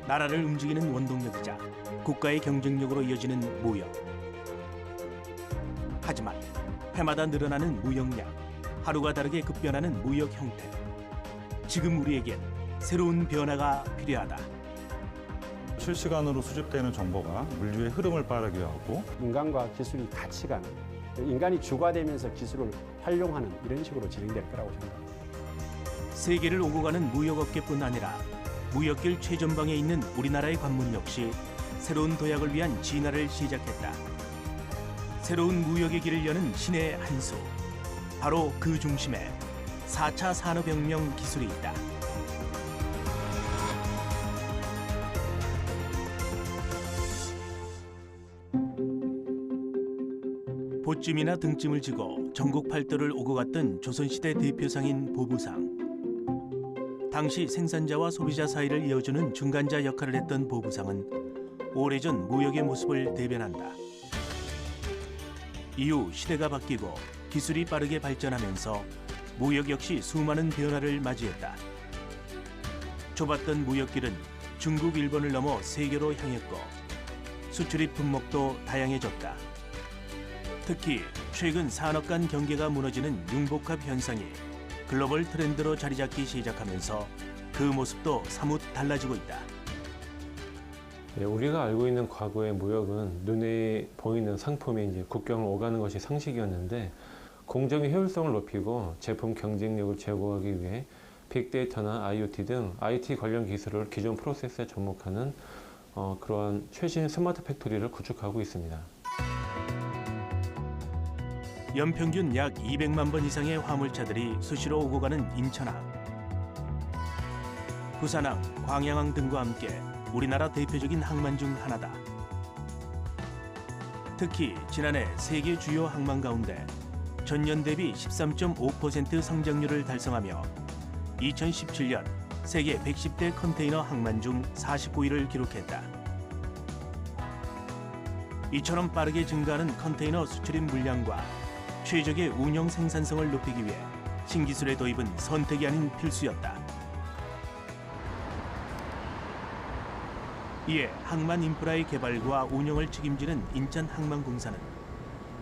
나라를 움직이는 원동력이자 국가의 경쟁력으로 이어지는 무역. 하지만 해마다 늘어나는 무역량, 하루가 다르게 급변하는 무역 형태. 지금 우리에겐 새로운 변화가 필요하다. 실시간으로 수집되는 정보가 물류의 흐름을 빠르게 하고 인간과 기술이 같이 가는, 인간이 주가 되면서 기술을 활용하는 이런 식으로 진행될 거라고 생각합니다. 세계를 오고 가는 무역업계뿐 아니라 무역길 최전방에 있는 우리나라의 관문 역시 새로운 도약을 위한 진화를 시작했다. 새로운 무역의 길을 여는 신의 한 수. 바로 그 중심에 4차 산업혁명 기술이 있다. 보찜이나 등짐을 지고 전국 팔도를 오고 갔던 조선시대 대표상인 보부상. 당시 생산자와 소비자 사이를 이어주는 중간자 역할을 했던 보부상은 오래전 무역의 모습을 대변한다. 이후 시대가 바뀌고 기술이 빠르게 발전하면서 무역 역시 수많은 변화를 맞이했다. 좁았던 무역길은 중국, 일본을 넘어 세계로 향했고 수출입 품목도 다양해졌다. 특히 최근 산업 간 경계가 무너지는 융복합 현상이 글로벌 트렌드로 자리 잡기 시작하면서 그 모습도 사뭇 달라지고 있다. 네, 우리가 알고 있는 과거의 무역은 눈에 보이는 상품이 이제 국경을 오가는 것이 상식이었는데 공정의 효율성을 높이고 제품 경쟁력을 제고하기 위해 빅데이터나 IoT 등 IT 관련 기술을 기존 프로세스에 접목하는 그러한 최신 스마트 팩토리를 구축하고 있습니다. 연평균 약 200만 번 이상의 화물차들이 수시로 오고 가는 인천항. 부산항, 광양항 등과 함께 우리나라 대표적인 항만 중 하나다. 특히 지난해 세계 주요 항만 가운데 전년 대비 13.5% 성장률을 달성하며 2017년 세계 110대 컨테이너 항만 중 49위를 기록했다. 이처럼 빠르게 증가하는 컨테이너 수출입 물량과 최적의 운영 생산성을 높이기 위해 신기술의 도입은 선택이 아닌 필수였다. 이에 항만 인프라의 개발과 운영을 책임지는 인천항만공사는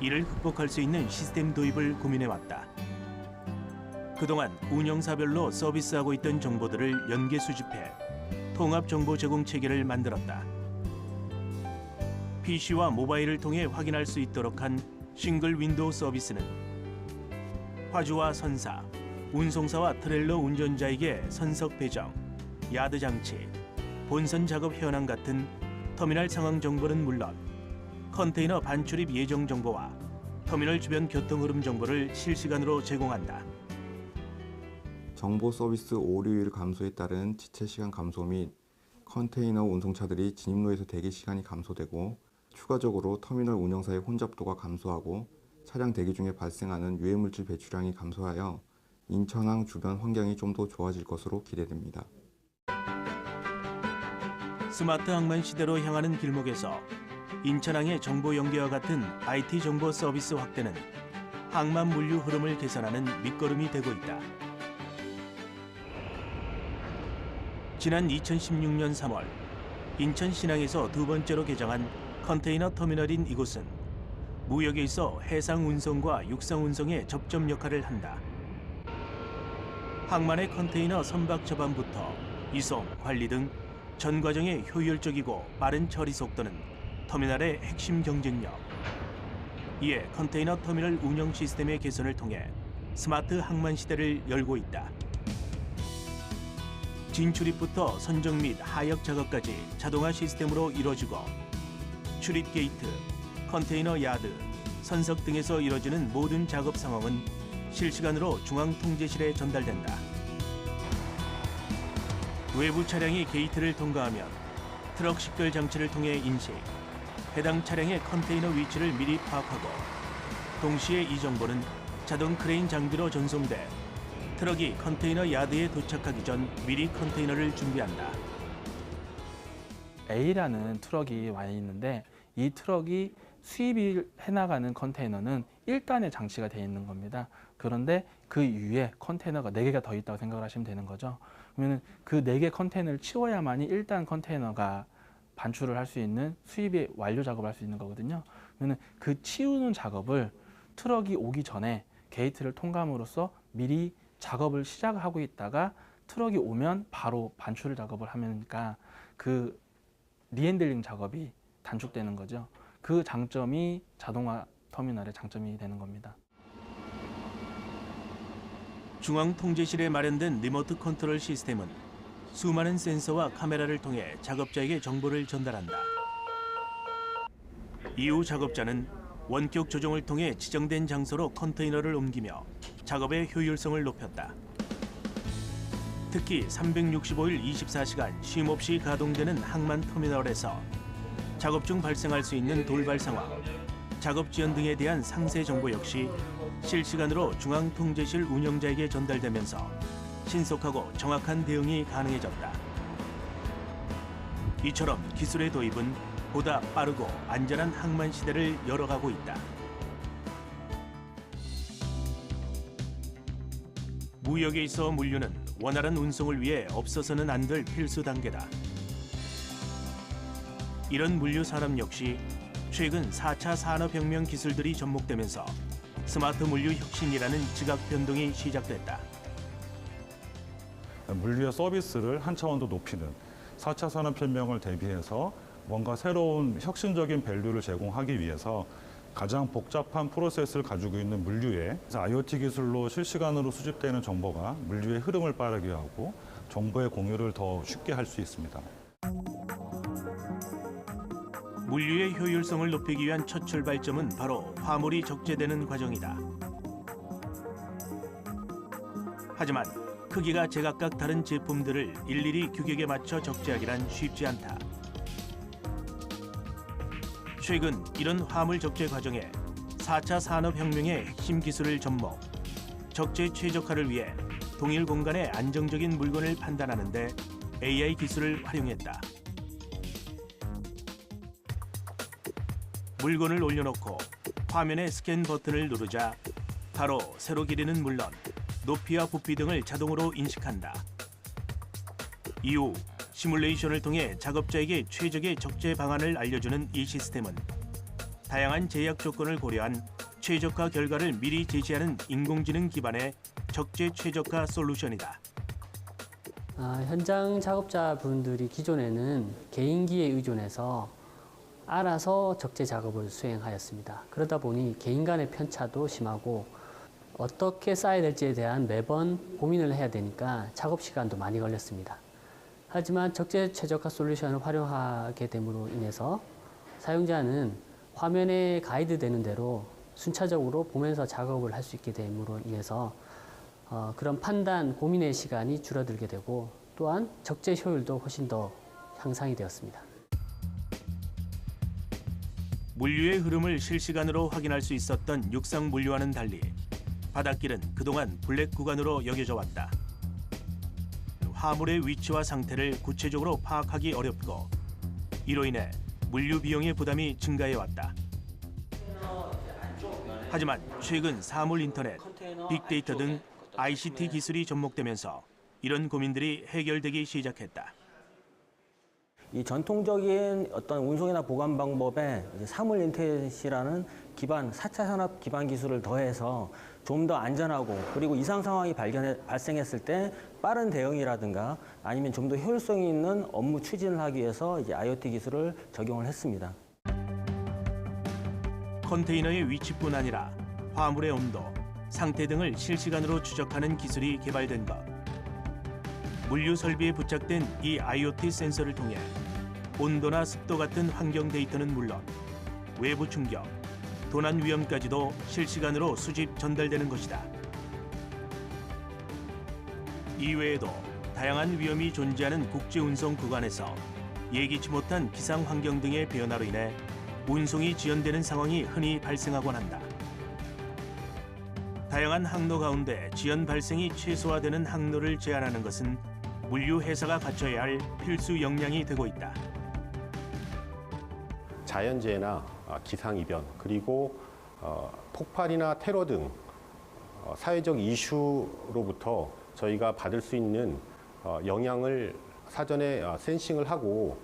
이를 극복할 수 있는 시스템 도입을 고민해왔다. 그동안 운영사별로 서비스하고 있던 정보들을 연계 수집해 통합 정보 제공 체계를 만들었다. PC와 모바일을 통해 확인할 수 있도록 한 싱글 윈도우 서비스는 화주와 선사, 운송사와 트레일러 운전자에게 선석 배정, 야드 장치, 본선 작업 현황 같은 터미널 상황 정보는 물론 컨테이너 반출입 예정 정보와 터미널 주변 교통 흐름 정보를 실시간으로 제공한다. 정보 서비스 오류율 감소에 따른 지체 시간 감소 및 컨테이너 운송차들이 진입로에서 대기 시간이 감소되고 추가적으로 터미널 운영사의 혼잡도가 감소하고 차량 대기 중에 발생하는 유해물질 배출량이 감소하여 인천항 주변 환경이 좀 더 좋아질 것으로 기대됩니다. 스마트 항만 시대로 향하는 길목에서 인천항의 정보 연계와 같은 IT 정보 서비스 확대는 항만 물류 흐름을 개선하는 밑거름이 되고 있다. 지난 2016년 3월 인천 신항에서 두 번째로 개장한 컨테이너 터미널인 이곳은 무역에 있어 해상 운송과 육상 운송의 접점 역할을 한다. 항만의 컨테이너 선박 접안부터 이송, 관리 등 전 과정의 효율적이고 빠른 처리 속도는 터미널의 핵심 경쟁력. 이에 컨테이너 터미널 운영 시스템의 개선을 통해 스마트 항만 시대를 열고 있다. 진출입부터 선정 및 하역 작업까지 자동화 시스템으로 이루어지고 출입 게이트, 컨테이너 야드, 선석 등에서 이루어지는 모든 작업 상황은 실시간으로 중앙통제실에 전달된다. 외부 차량이 게이트를 통과하면 트럭 식별 장치를 통해 인식, 해당 차량의 컨테이너 위치를 미리 파악하고 동시에 이 정보는 자동 크레인 장비로 전송돼 트럭이 컨테이너 야드에 도착하기 전 미리 컨테이너를 준비한다. A라는 트럭이 와 있는데 이 트럭이 수입을 해나가는 컨테이너는 1단의 장치가 되어 있는 겁니다. 그런데 그 위에 컨테이너가 4개가 더 있다고 생각을 하시면 되는 거죠. 그러면 그 4개 컨테이너를 치워야만이 1단 컨테이너가 반출을 할 수 있는 수입의 완료 작업을 할 수 있는 거거든요. 그러면 그 치우는 작업을 트럭이 오기 전에 게이트를 통과함으로써 미리 작업을 시작하고 있다가 트럭이 오면 바로 반출 작업을 하니까 그 리핸들링 작업이 단축되는 거죠. 그 장점이 자동화 터미널의 장점이 되는 겁니다. 중앙 통제실에 마련된 리모트 컨트롤 시스템은 수많은 센서와 카메라를 통해 작업자에게 정보를 전달한다. 이후 작업자는 원격 조종을 통해 지정된 장소로 컨테이너를 옮기며 작업의 효율성을 높였다. 특히 365일 24시간 쉼없이 가동되는 항만 터미널에서 작업 중 발생할 수 있는 돌발 상황, 작업 지연 등에 대한 상세 정보 역시 실시간으로 중앙 통제실 운영자에게 전달되면서 신속하고 정확한 대응이 가능해졌다. 이처럼 기술의 도입은 보다 빠르고 안전한 항만 시대를 열어가고 있다. 무역에 있어 물류는 원활한 운송을 위해 없어서는 안 될 필수 단계다. 이런 물류 산업 역시 최근 4차 산업혁명 기술들이 접목되면서 스마트 물류 혁신이라는 지각 변동이 시작됐다. 물류의 서비스를 한 차원 더 높이는 4차 산업혁명을 대비해서 뭔가 새로운 혁신적인 밸류를 제공하기 위해서 가장 복잡한 프로세스를 가지고 있는 물류에 IoT 기술로 실시간으로 수집되는 정보가 물류의 흐름을 빠르게 하고 정보의 공유를 더 쉽게 할 수 있습니다. 물류의 효율성을 높이기 위한 첫 출발점은 바로 화물이 적재되는 과정이다. 하지만 크기가 제각각 다른 제품들을 일일이 규격에 맞춰 적재하기란 쉽지 않다. 최근 이런 화물 적재 과정에 4차 산업혁명의 핵심 기술을 접목, 적재 최적화를 위해 동일 공간에 안정적인 물건을 판단하는 데 AI 기술을 활용했다. 물건을 올려놓고 화면에 스캔 버튼을 누르자 바로 세로 길이는 물론 높이와 부피 등을 자동으로 인식한다. 이후 시뮬레이션을 통해 작업자에게 최적의 적재 방안을 알려주는 이 시스템은 다양한 제약 조건을 고려한 최적화 결과를 미리 제시하는 인공지능 기반의 적재 최적화 솔루션이다. 현장 작업자분들이 기존에는 개인기에 의존해서 알아서 적재 작업을 수행하였습니다. 그러다 보니 개인 간의 편차도 심하고 어떻게 쌓아야 될지에 대한 매번 고민을 해야 되니까 작업 시간도 많이 걸렸습니다. 하지만 적재 최적화 솔루션을 활용하게 됨으로 인해서 사용자는 화면에 가이드되는 대로 순차적으로 보면서 작업을 할 수 있게 됨으로 인해서 그런 판단, 고민의 시간이 줄어들게 되고 또한 적재 효율도 훨씬 더 향상이 되었습니다. 물류의 흐름을 실시간으로 확인할 수 있었던 육상 물류와는 달리 바닷길은 그동안 블랙 구간으로 여겨져 왔다. 화물의 위치와 상태를 구체적으로 파악하기 어렵고 이로 인해 물류 비용의 부담이 증가해 왔다. 하지만 최근 사물 인터넷, 빅데이터 등 ICT 기술이 접목되면서 이런 고민들이 해결되기 시작했다. 이 전통적인 어떤 운송이나 보관 방법에 사물 인터넷이라는 기반 4차 산업 기반 기술을 더해서 좀 더 안전하고 그리고 이상 상황이 발생했을 때 빠른 대응이라든가 아니면 좀 더 효율성이 있는 업무 추진을 하기 위해서 이제 IoT 기술을 적용을 했습니다. 컨테이너의 위치뿐 아니라 화물의 온도, 상태 등을 실시간으로 추적하는 기술이 개발된 것. 물류 설비에 부착된 이 IoT 센서를 통해 온도나 습도 같은 환경 데이터는 물론 외부 충격, 도난 위험까지도 실시간으로 수집 전달되는 것이다. 이외에도 다양한 위험이 존재하는 국제 운송 구간에서 예기치 못한 기상 환경 등의 변화로 인해 운송이 지연되는 상황이 흔히 발생하곤 한다. 다양한 항로 가운데 지연 발생이 최소화되는 항로를 제한하는 것은 물류 회사가 갖춰야 할 필수 역량이 되고 있다. 자연재해나 기상이변 그리고 폭발이나 테러 등 사회적 이슈로부터 저희가 받을 수 있는 영향을 사전에 센싱을 하고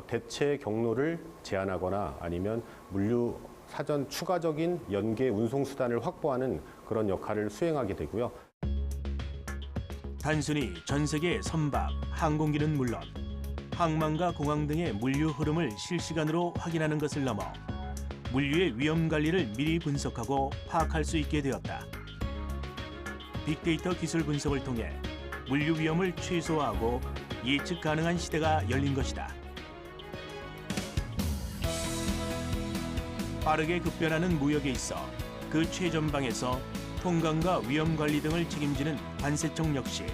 대체 경로를 제한하거나 아니면 물류 사전 추가적인 연계 운송 수단을 확보하는 그런 역할을 수행하게 되고요. 단순히 전 세계 선박, 항공기는 물론 항만과 공항 등의 물류 흐름을 실시간으로 확인하는 것을 넘어 물류의 위험 관리를 미리 분석하고 파악할 수 있게 되었다. 빅데이터 기술 분석을 통해 물류 위험을 최소화하고 예측 가능한 시대가 열린 것이다. 빠르게 급변하는 무역에 있어 그 최전방에서 통관과 위험 관리 등을 책임지는 관세청 역시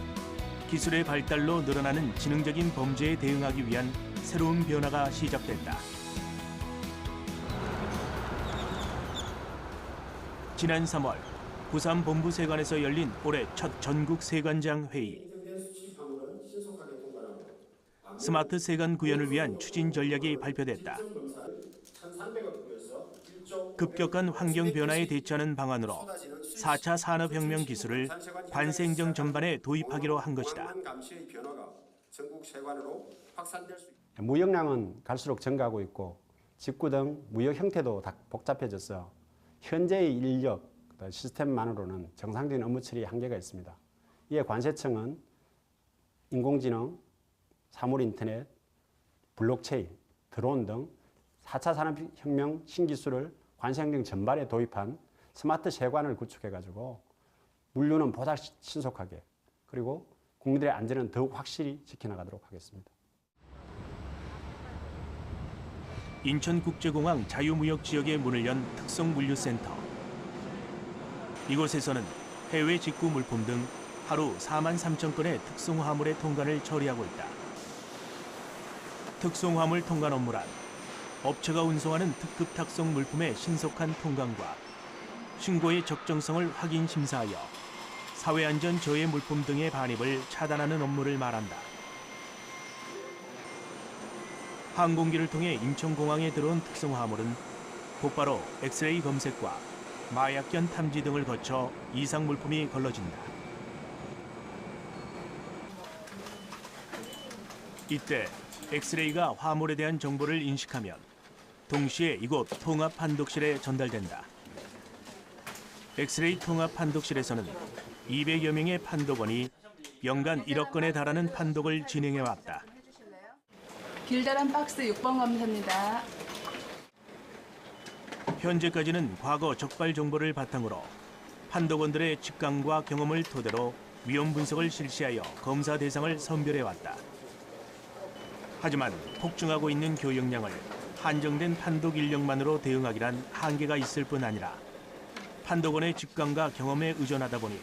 기술의 발달로 늘어나는 지능적인 범죄에 대응하기 위한 새로운 변화가 시작됐다. 지난 3월 부산 본부세관에서 열린 올해 첫 전국 세관장 회의. 스마트 세관 구현을 위한 추진 전략이 발표됐다. 급격한 환경 변화에 대처하는 방안으로 4차 산업혁명 기술을 관세행정 전반에 도입하기로 한 것이다. 무역량은 갈수록 증가하고 있고 직구 등 무역 형태도 다 복잡해져서 현재의 인력, 시스템만으로는 정상적인 업무 처리에 한계가 있습니다. 이에 관세청은 인공지능, 사물인터넷, 블록체인, 드론 등 4차 산업혁명 신기술을 관세행정 전반에 도입한 스마트 세관을 구축해가지고 물류는 보다 신속하게 그리고 국민들의 안전은 더욱 확실히 지켜나가도록 하겠습니다. 인천국제공항 자유무역지역에 문을 연 특성물류센터. 이곳에서는 해외 직구 물품 등 하루 4만 3천 건의 특송화물의 통관을 처리하고 있다. 특송화물 통관 업무란 업체가 운송하는 특급 탁송 물품의 신속한 통관과 신고의 적정성을 확인 심사하여 사회안전 저해 물품 등의 반입을 차단하는 업무를 말한다. 항공기를 통해 인천공항에 들어온 특송화물은 곧바로 엑스레이 검색과 마약견 탐지 등을 거쳐 이상 물품이 걸러진다. 이때 엑스레이가 화물에 대한 정보를 인식하면 동시에 이곳 통합 판독실에 전달된다. 엑스레이 통합 판독실에서는 200여 명의 판독원이 연간 1억 건에 달하는 판독을 진행해왔다. 길다란 박스 6번 검사입니다. 현재까지는 과거 적발 정보를 바탕으로 판독원들의 직감과 경험을 토대로 위험 분석을 실시하여 검사 대상을 선별해왔다. 하지만 폭증하고 있는 교역량을 한정된 판독 인력만으로 대응하기란 한계가 있을 뿐 아니라 판독원의 직감과 경험에 의존하다 보니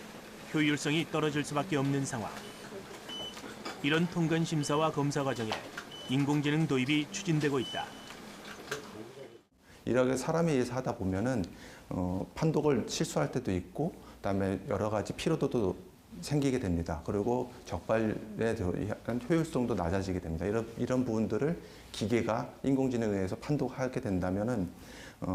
효율성이 떨어질 수밖에 없는 상황. 이런 통관 심사와 검사 과정에 인공지능 도입이 추진되고 있다. 이렇게 사람에 의해서 하다 보면은 판독을 실수할 때도 있고, 그다음에 여러 가지 피로도도 생기게 됩니다. 그리고 적발에 대한 효율성도 낮아지게 됩니다. 이런 부분들을 기계가 인공지능에 의해서 판독하게 된다면은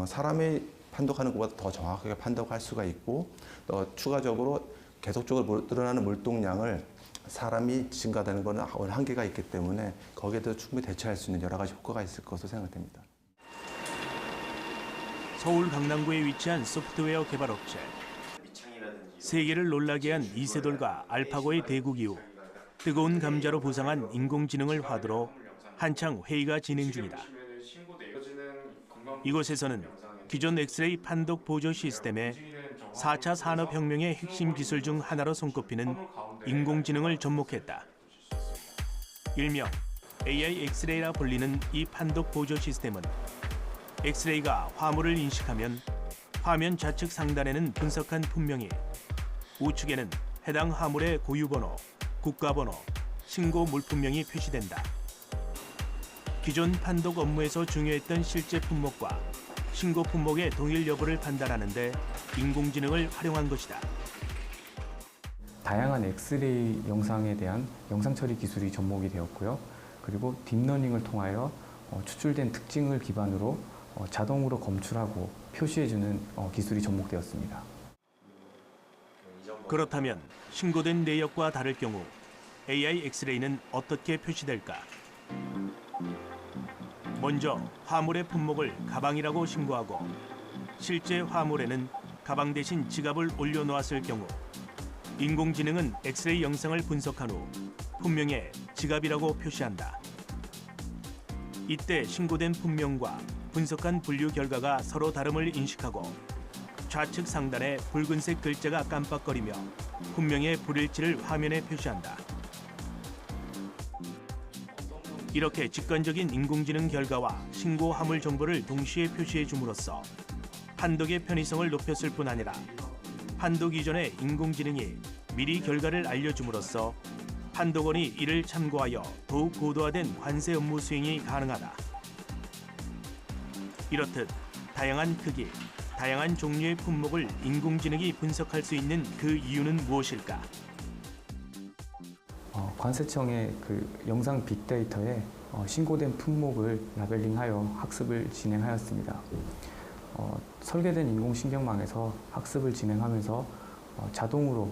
사람이 판독하는 것보다 더 정확하게 판독할 수가 있고, 또 추가적으로 계속적으로 늘어나는 물동량을 사람이 증가되는 것은 한계가 있기 때문에 거기에 대해서 충분히 대처할 수 있는 여러 가지 효과가 있을 것으로 생각됩니다. 서울 강남구에 위치한 소프트웨어 개발 업체. 세계를 놀라게 한 이세돌과 알파고의 대국 이후 뜨거운 감자로 부상한 인공지능을 화두로 한창 회의가 진행 중이다. 이곳에서는 기존 엑스레이 판독 보조 시스템에 4차 산업혁명의 핵심 기술 중 하나로 손꼽히는 인공지능을 접목했다. 일명 AI 엑스레이라 불리는 이 판독 보조 시스템은 엑스레이가 화물을 인식하면 화면 좌측 상단에는 분석한 품명이, 우측에는 해당 화물의 고유번호, 국가번호, 신고 물품명이 표시된다. 기존 판독 업무에서 중요했던 실제 품목과 신고 품목의 동일 여부를 판단하는 데 인공지능을 활용한 것이다. 다양한 엑스레이 영상에 대한 영상 처리 기술이 접목이 되었고요. 그리고 딥러닝을 통하여 추출된 특징을 기반으로 자동으로 검출하고 표시해주는 기술이 접목되었습니다. 그렇다면 신고된 내역과 다를 경우 AI 엑스레이는 어떻게 표시될까? 먼저 화물의 품목을 가방이라고 신고하고 실제 화물에는 가방 대신 지갑을 올려놓았을 경우 인공지능은 엑스레이 영상을 분석한 후 품명에 지갑이라고 표시한다. 이때 신고된 품명과 분석한 분류 결과가 서로 다름을 인식하고 좌측 상단에 붉은색 글자가 깜빡거리며 분명의 불일치를 화면에 표시한다. 이렇게 직관적인 인공지능 결과와 신고 화물 정보를 동시에 표시해 줌으로써 판독의 편의성을 높였을 뿐 아니라 판독 이전에 인공지능이 미리 결과를 알려줌으로써 판독원이 이를 참고하여 더욱 고도화된 관세 업무 수행이 가능하다. 이렇듯 다양한 크기, 다양한 종류의 품목을 인공지능이 분석할 수 있는 그 이유는 무엇일까? 관세청의 그 영상 빅데이터에 신고된 품목을 라벨링하여 학습을 진행하였습니다. 설계된 인공신경망에서 학습을 진행하면서 자동으로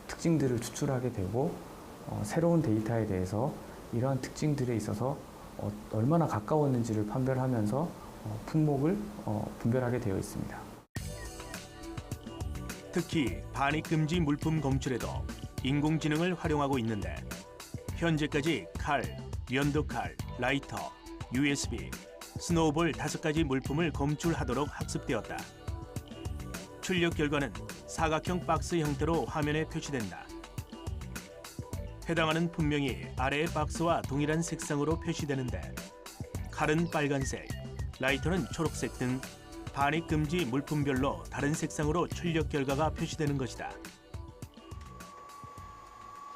특징들을 추출하게 되고 새로운 데이터에 대해서 이러한 특징들에 있어서 얼마나 가까웠는지를 판별하면서 품목을 분별하게 되어 있습니다. 특히 반입금지 물품 검출에도 인공지능을 활용하고 있는데 현재까지 칼, 연도칼, 라이터, USB, 스노우볼 5가지 물품을 검출하도록 학습되었다. 출력 결과는 사각형 박스 형태로 화면에 표시된다. 해당하는 품명이 아래의 박스와 동일한 색상으로 표시되는데 칼은 빨간색, 라이터는 초록색 등 반입금지 물품별로 다른 색상으로 출력 결과가 표시되는 것이다.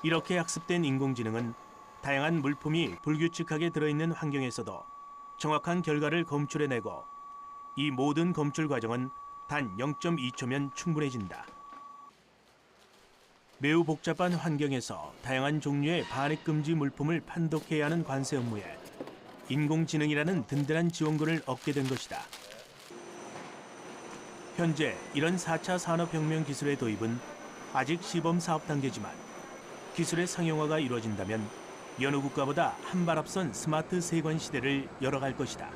이렇게 학습된 인공지능은 다양한 물품이 불규칙하게 들어있는 환경에서도 정확한 결과를 검출해내고 이 모든 검출 과정은 단 0.2초면 충분해진다. 매우 복잡한 환경에서 다양한 종류의 반입금지 물품을 판독해야 하는 관세 업무에 인공지능이라는 든든한 지원군을 얻게 된 것이다. 현재 이런 4차 산업혁명 기술의 도입은 아직 시범 사업 단계지만 기술의 상용화가 이루어진다면 여느 국가보다 한 발 앞선 스마트 세관 시대를 열어갈 것이다.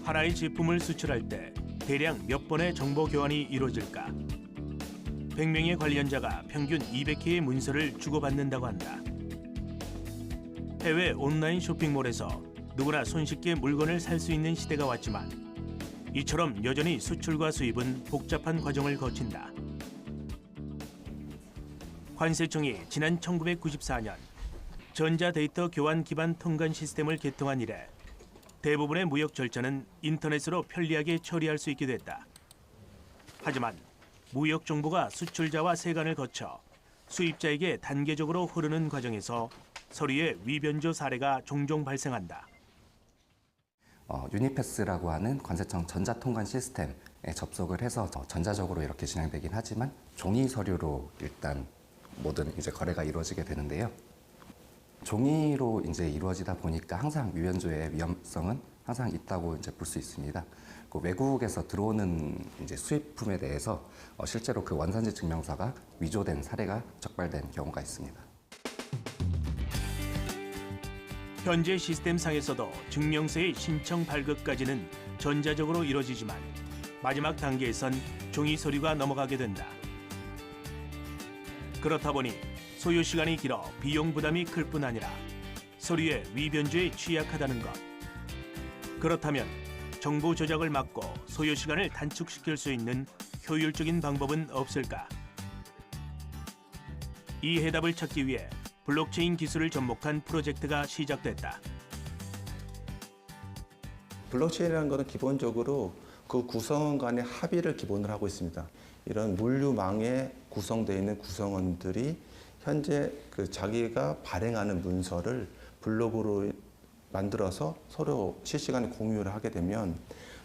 하나의 제품을 수출할 때 대략 몇 번의 정보 교환이 이루어질까? 100명의 관련자가 평균 200회의 문서를 주고받는다고 한다. 해외 온라인 쇼핑몰에서 누구나 손쉽게 물건을 살 수 있는 시대가 왔지만 이처럼 여전히 수출과 수입은 복잡한 과정을 거친다. 관세청이 지난 1994년 전자데이터 교환 기반 통관 시스템을 개통한 이래 대부분의 무역 절차는 인터넷으로 편리하게 처리할 수 있게 됐다. 하지만 무역 정보가 수출자와 세관을 거쳐 수입자에게 단계적으로 흐르는 과정에서 서류의 위변조 사례가 종종 발생한다. 유니패스라고 하는 관세청 전자통관 시스템에 접속을 해서 전자적으로 이렇게 진행되긴 하지만 종이 서류로 일단 모든 이제 거래가 이루어지게 되는데요. 종이로 이제 이루어지다 보니까 항상 위변조의 위험성은 항상 있다고 이제 볼 수 있습니다. 그 외국에서 들어오는 이제 수입품에 대해서 실제로 그 원산지 증명서가 위조된 사례가 적발된 경우가 있습니다. 현재 시스템상에서도 증명서의 신청 발급까지는 전자적으로 이루어지지만 마지막 단계에선 종이 서류가 넘어가게 된다. 그렇다 보니 소요 시간이 길어 비용 부담이 클 뿐 아니라 서류의 위변조에 취약하다는 것. 그렇다면 정보 조작을 막고 소요 시간을 단축시킬 수 있는 효율적인 방법은 없을까? 이 해답을 찾기 위해 블록체인 기술을 접목한 프로젝트가 시작됐다. 블록체인이라는 것은 기본적으로 그 구성원 간의 합의를 기본으로 하고 있습니다. 이런 물류망에 구성되어 있는 구성원들이 현재 그 자기가 발행하는 문서를 블록으로 만들어서 서로 실시간에 공유를 하게 되면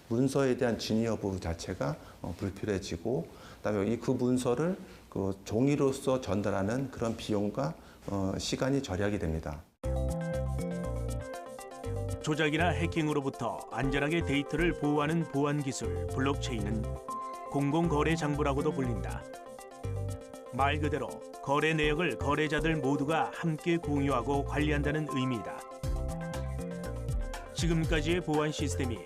문서에 대한 진위 여부 자체가 불필요해지고, 그다음에 그 문서를 그 종이로서 전달하는 그런 비용과 시간이 절약이 됩니다. 조작이나 해킹으로부터 안전하게 데이터를 보호하는 보안 기술 블록체인은 공공거래 장부라고도 불린다. 말 그대로 거래 내역을 거래자들 모두가 함께 공유하고 관리한다는 의미이다. 지금까지의 보안 시스템이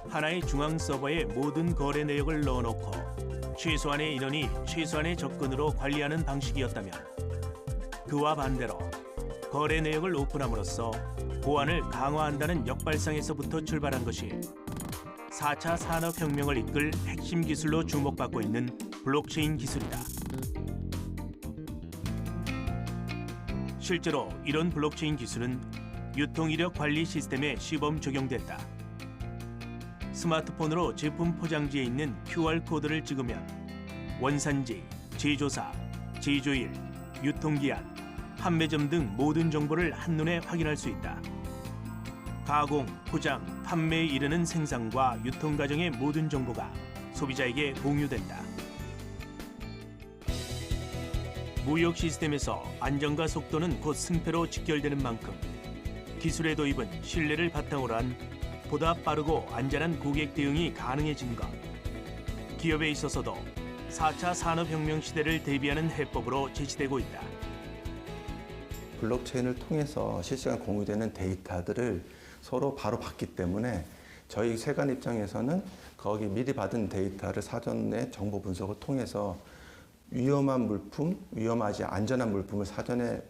하나의 중앙 서버에 모든 거래 내역을 넣어놓고 최소한의 인원이 최소한의 접근으로 관리하는 방식이었다면, 그와 반대로 거래 내역을 오픈함으로써 보안을 강화한다는 역발상에서부터 출발한 것이 4차 산업혁명을 이끌 핵심 기술로 주목받고 있는 블록체인 기술이다. 실제로 이런 블록체인 기술은 유통이력 관리 시스템에 시범 적용됐다. 스마트폰으로 제품 포장지에 있는 QR코드를 찍으면 원산지, 제조사, 제조일, 유통기한, 판매점 등 모든 정보를 한눈에 확인할 수 있다. 가공, 포장, 판매에 이르는 생산과 유통 과정의 모든 정보가 소비자에게 공유된다. 무역 시스템에서 안정과 속도는 곧 승패로 직결되는 만큼 기술의 도입은 신뢰를 바탕으로 한 보다 빠르고 안전한 고객 대응이 가능해진 것. 기업에 있어서도 4차 산업혁명 시대를 대비하는 해법으로 제시되고 있다. 블록체인을 통해서 실시간 공유되는 데이터들을 서로 바로 받기 때문에 저희 세관 입장에서는 거기 미리 받은 데이터를 사전에 정보 분석을 통해서 위험한 물품, 위험하지 안전한 물품을 사전에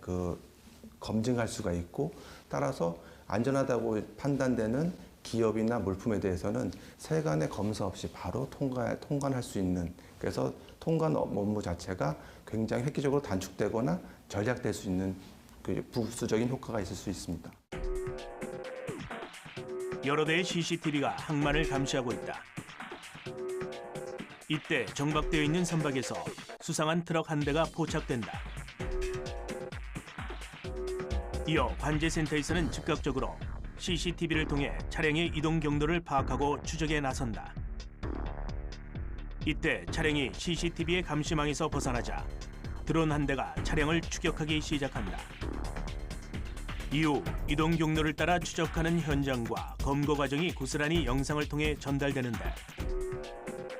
검증할 수가 있고, 따라서 안전하다고 판단되는 기업이나 물품에 대해서는 세관의 검사 없이 바로 통관할 수 있는, 그래서 통관 업무 자체가 굉장히 획기적으로 단축되거나 절약될 수 있는 부수적인 효과가 있을 수 있습니다. 여러 대의 CCTV가 항만을 감시하고 있다. 이때 정박되어 있는 선박에서 수상한 트럭 한 대가 포착된다. 이어 관제센터에서는 즉각적으로 CCTV를 통해 차량의 이동 경로를 파악하고 추적에 나선다. 이때 차량이 CCTV의 감시망에서 벗어나자 드론 한 대가 차량을 추격하기 시작한다. 이후 이동 경로를 따라 추적하는 현장과 검거 과정이 고스란히 영상을 통해 전달되는데,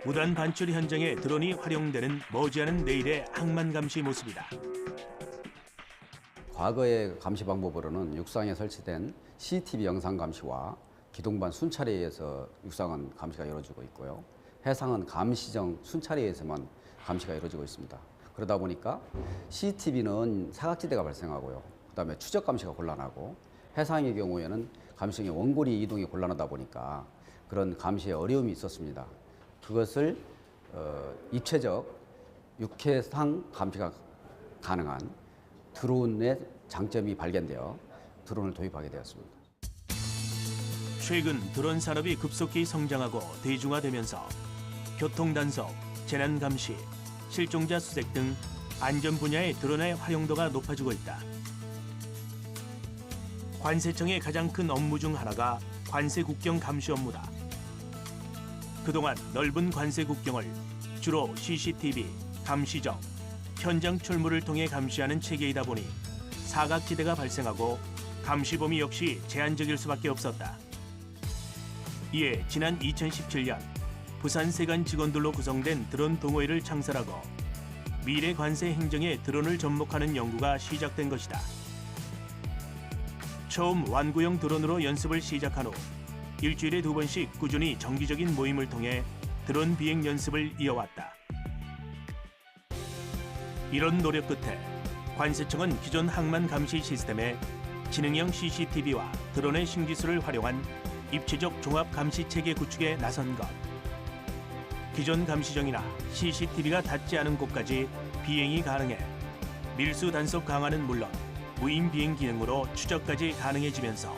무단 반출 현장에 드론이 활용되는 머지않은 내일의 항만 감시 모습이다. 과거의 감시 방법으로는 육상에 설치된 CCTV 영상 감시와 기동반 순찰에 의해서 육상은 감시가 이루어지고 있고요. 해상은 감시정 순찰에 의해서만 감시가 이루어지고 있습니다. 그러다 보니까 CCTV는 사각지대가 발생하고요. 그다음에 추적 감시가 곤란하고, 해상의 경우에는 감시정의 원고리 이동이 곤란하다 보니까 그런 감시에 어려움이 있었습니다. 그것을 입체적 육해상 감시가 가능한 드론의 장점이 발견되어 드론을 도입하게 되었습니다. 최근 드론 산업이 급속히 성장하고 대중화되면서 교통 단속, 재난 감시, 실종자 수색 등 안전 분야의 드론의 활용도가 높아지고 있다. 관세청의 가장 큰 업무 중 하나가 관세 국경 감시 업무다. 그동안 넓은 관세 국경을 주로 CCTV, 감시정, 현장 출무를 통해 감시하는 체계이다 보니 사각지대가 발생하고 감시 범위 역시 제한적일 수밖에 없었다. 이에 지난 2017년 부산 세관 직원들로 구성된 드론 동호회를 창설하고 미래 관세 행정에 드론을 접목하는 연구가 시작된 것이다. 처음 완구형 드론으로 연습을 시작한 후 일주일에 2번씩 꾸준히 정기적인 모임을 통해 드론 비행 연습을 이어왔다. 이런 노력 끝에 관세청은 기존 항만 감시 시스템에 지능형 CCTV와 드론의 신기술을 활용한 입체적 종합 감시 체계 구축에 나선 것. 기존 감시정이나 CCTV가 닿지 않은 곳까지 비행이 가능해 밀수 단속 강화는 물론 무인 비행 기능으로 추적까지 가능해지면서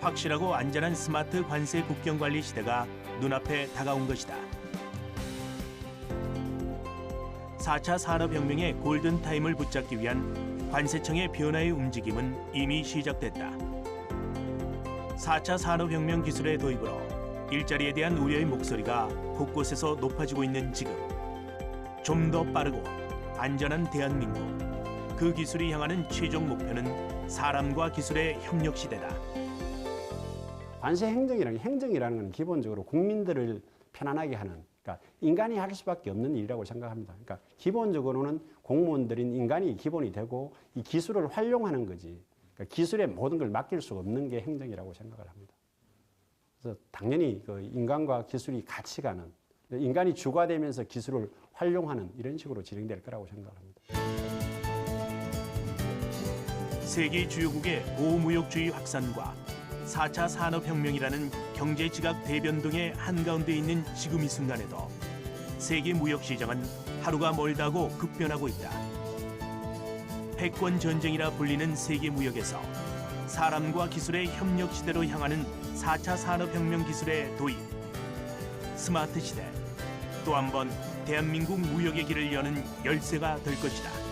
확실하고 안전한 스마트 관세 국경 관리 시대가 눈앞에 다가온 것이다. 4차 산업혁명의 골든타임을 붙잡기 위한 관세청의 변화의 움직임은 이미 시작됐다. 4차 산업혁명 기술의 도입으로 일자리에 대한 우려의 목소리가 곳곳에서 높아지고 있는 지금, 좀 더 빠르고 안전한 대한민국, 그 기술이 향하는 최종 목표는 사람과 기술의 협력 시대다. 관세 행정이라는 건 기본적으로 국민들을 편안하게 하는, 그러니까 인간이 할 수밖에 없는 일이라고 생각합니다. 그러니까 기본적으로는 공무원들인 인간이 기본이 되고 이 기술을 활용하는 거지. 그러니까 기술에 모든 걸 맡길 수 없는 게 행정이라고 생각을 합니다. 그래서 당연히 그 인간과 기술이 같이 가는, 인간이 주가 되면서 기술을 활용하는 이런 식으로 진행될 거라고 생각을 합니다. 세계 주요국의 보호무역주의 확산과 4차 산업혁명이라는 경제지각 대변동의 한가운데 있는 지금 이 순간에도 세계 무역시장은 하루가 멀다고 급변하고 있다. 패권 전쟁이라 불리는 세계 무역에서 사람과 기술의 협력 시대로 향하는 4차 산업혁명 기술의 도입, 스마트 시대, 또 한 번 대한민국 무역의 길을 여는 열쇠가 될 것이다.